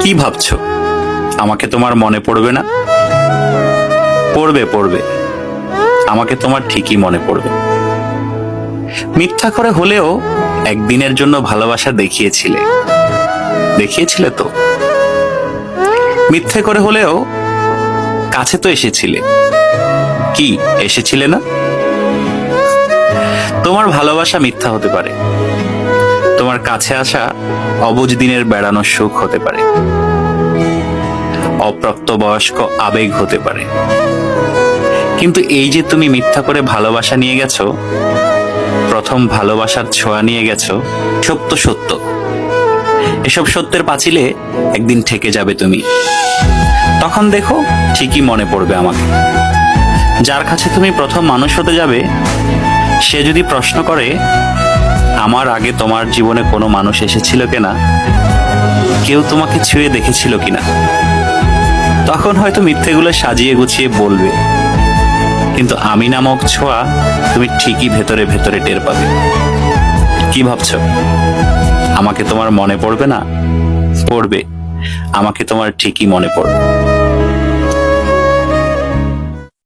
কি ভাবছো আমাকে তোমার মনে পড়বে না? পড়বে পড়বে, আমাকে তোমার ঠিকই মনে পড়বে। মিথ্যা করে হলেও একদিনের জন্য ভালোবাসা দেখিয়েছিলে, দেখিয়েছিলে তো। মিথ্যে করে হলেও কাছে তো এসেছিলে, কি এসেছিলে না? তোমার ভালোবাসা মিথ্যা হতে পারে, তোমার কাছে আসা অবুঝ দিনের বেড়ানোর সুখ হতে পারে, অপ্রাপ্তবয়স্ক আবেগ হতে পারে। কিন্তু এই যে তুমি মিথ্যা করে ভালোবাসা নিয়ে গেছো, প্রথম ভালোবাসার ছোঁয়া নিয়ে গেছো, সত্য সত্য। এসব সত্যের পাঁচিলে একদিন ঠেকে যাবে তুমি। তখন দেখো ঠিকই মনে পড়বে আমাকে। যার কাছে তুমি প্রথম মানুষ হতে যাবে, সে যদি প্রশ্ন করে আমার আগে তোমার জীবনে কোনো মানুষ এসেছিল কিনা, কেউ তোমাকে ছুঁয়ে দেখেছিল কিনা, তখন হয়তো মিথ্যেগুলো সাজিয়ে গুছিয়ে বলবে, কিন্তু আমি নামক ছোঁয়া তুমি ঠিকই ভেতরে ভেতরে টের পাবে। কি ভাবছো আমাকে তোমার মনে পড়বে না? পড়বে, আমাকে তোমার ঠিকই মনে পড়বে।